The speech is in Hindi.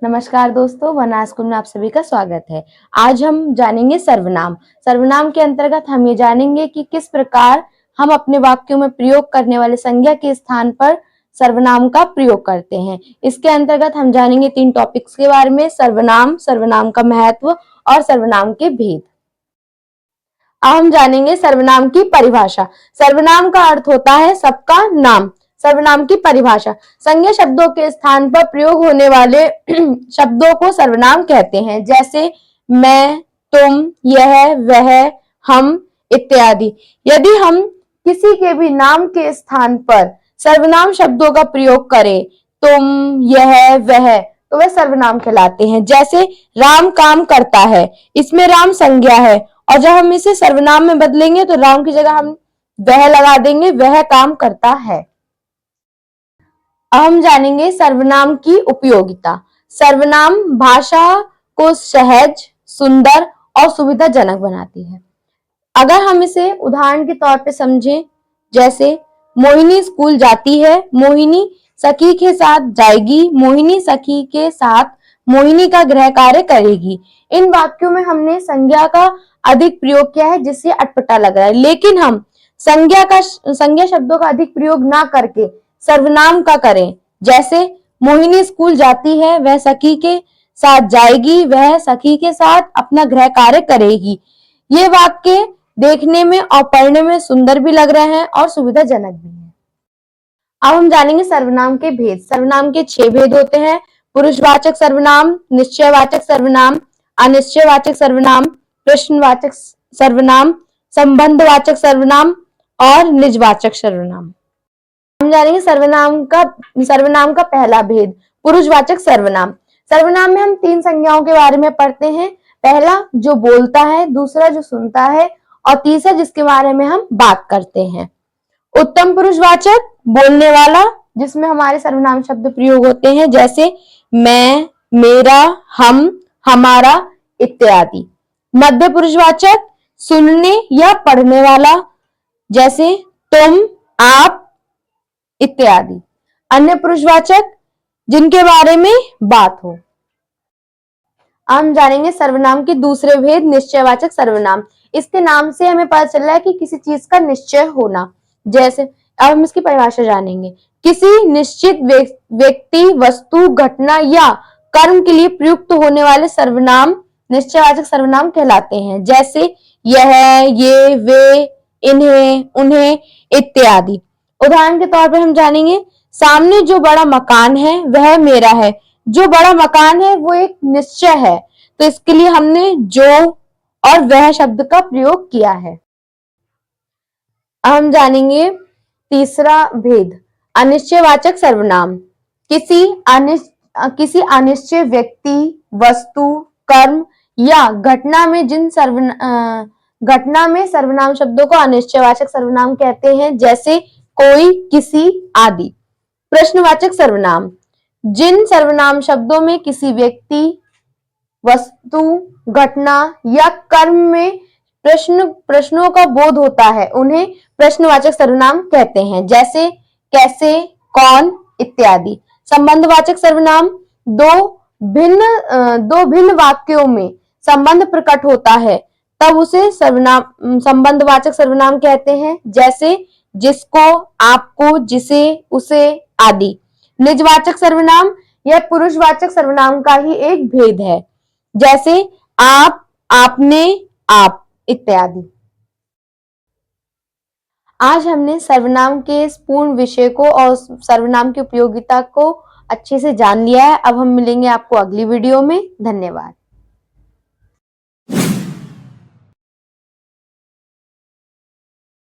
नमस्कार दोस्तों, वनाज स्कूल में आप सभी का स्वागत है। आज हम जानेंगे सर्वनाम। सर्वनाम के अंतर्गत हम ये जानेंगे कि किस प्रकार हम अपने वाक्यों में प्रयोग करने वाले संज्ञा के स्थान पर सर्वनाम का प्रयोग करते हैं। इसके अंतर्गत हम जानेंगे 3 टॉपिक्स के बारे में: सर्वनाम, सर्वनाम का महत्व और सर्वनाम के भेद। अब हम जानेंगे सर्वनाम की परिभाषा। सर्वनाम का अर्थ होता है सबका नाम। सर्वनाम की परिभाषा: संज्ञा शब्दों के स्थान पर प्रयोग होने वाले शब्दों को सर्वनाम कहते हैं, जैसे मैं, तुम, यह, वह, हम इत्यादि। यदि हम किसी के भी नाम के स्थान पर सर्वनाम शब्दों का प्रयोग करें, तुम, यह, वह, तो वह सर्वनाम कहलाते हैं। जैसे राम काम करता है, इसमें राम संज्ञा है और जब हम इसे सर्वनाम में बदलेंगे तो राम की जगह हम वह लगा देंगे, वह काम करता है। अब हम जानेंगे सर्वनाम की उपयोगिता। सर्वनाम भाषा को सहज, सुंदर और सुविधाजनक बनाती है। अगर हम इसे उदाहरण के तौर पे समझें, जैसे मोहिनी स्कूल जाती है, मोहिनी सखी के साथ जाएगी, मोहिनी सखी के साथ मोहिनी का गृह कार्य करेगी। इन वाक्यों में हमने संज्ञा का अधिक प्रयोग किया है, जिससे अटपटा लग रहा है, लेकिन हम संज्ञा शब्दों का अधिक प्रयोग ना करके सर्वनाम का करें। जैसे मोहिनी स्कूल जाती है, वह सखी के साथ जाएगी, वह सखी के साथ अपना गृह कार्य करेगी। ये वाक्य देखने में और पढ़ने में सुंदर भी लग रहे हैं और सुविधाजनक भी है। अब हम जानेंगे सर्वनाम के भेद। सर्वनाम के 6 भेद होते हैं: पुरुषवाचक सर्वनाम, निश्चयवाचक सर्वनाम, अनिश्चयवाचक सर्वनाम, प्रश्नवाचक सर्वनाम, संबंधवाचक सर्वनाम और निजवाचक सर्वनाम। हम जानेंगे सर्वनाम का पहला भेद, पुरुषवाचक सर्वनाम। सर्वनाम में हम 3 संज्ञाओं के बारे में पढ़ते हैं। पहला जो बोलता है, दूसरा जो सुनता है और तीसरा जिसके बारे में हम बात करते हैं। उत्तम पुरुषवाचक बोलने वाला, जिसमें हमारे सर्वनाम शब्द प्रयोग होते हैं, जैसे मैं, मेरा, हम, हमारा इत्यादि। मध्य पुरुषवाचक सुनने या पढ़ने वाला, जैसे तुम, आप इत्यादि। अन्य पुरुषवाचक जिनके बारे में बात हो। हम जानेंगे सर्वनाम के दूसरे भेद, निश्चयवाचक सर्वनाम। इसके नाम से हमें पता चल रहा है कि किसी चीज का निश्चय होना। जैसे अब हम इसकी परिभाषा जानेंगे। किसी निश्चित व्यक्ति, वस्तु, घटना या कर्म के लिए प्रयुक्त होने वाले सर्वनाम निश्चयवाचक सर्वनाम कहलाते हैं। जैसे यह, ये, वे, इन्हें, उन्हें इत्यादि। उदाहरण के तौर पर हम जानेंगे, सामने जो बड़ा मकान है वह मेरा है। जो बड़ा मकान है वो एक निश्चय है, तो इसके लिए हमने जो और वह शब्द का प्रयोग किया है। हम जानेंगे तीसरा भेद, अनिश्चयवाचक सर्वनाम। किसी अनिश्चय व्यक्ति, वस्तु, कर्म या घटना में सर्वनाम शब्दों को अनिश्चयवाचक सर्वनाम कहते हैं। जैसे कोई, किसी आदि। प्रश्नवाचक सर्वनाम, जिन सर्वनाम शब्दों में किसी व्यक्ति, वस्तु, घटना या कर्म में प्रश्नों का बोध होता है, उन्हें प्रश्नवाचक सर्वनाम कहते हैं। जैसे कैसे, कौन इत्यादि। संबंधवाचक सर्वनाम, दो भिन्न वाक्यों में संबंध प्रकट होता है, तब उसे संबंधवाचक सर्वनाम कहते हैं। जैसे जिसको, आपको, जिसे, उसे आदि। निजवाचक सर्वनाम, यह पुरुषवाचक सर्वनाम का ही एक भेद है। जैसे आप, आपने, आप इत्यादि। आज हमने सर्वनाम के इस पूर्ण विषय को और सर्वनाम की उपयोगिता को अच्छे से जान लिया है। अब हम मिलेंगे आपको अगली वीडियो में। धन्यवाद।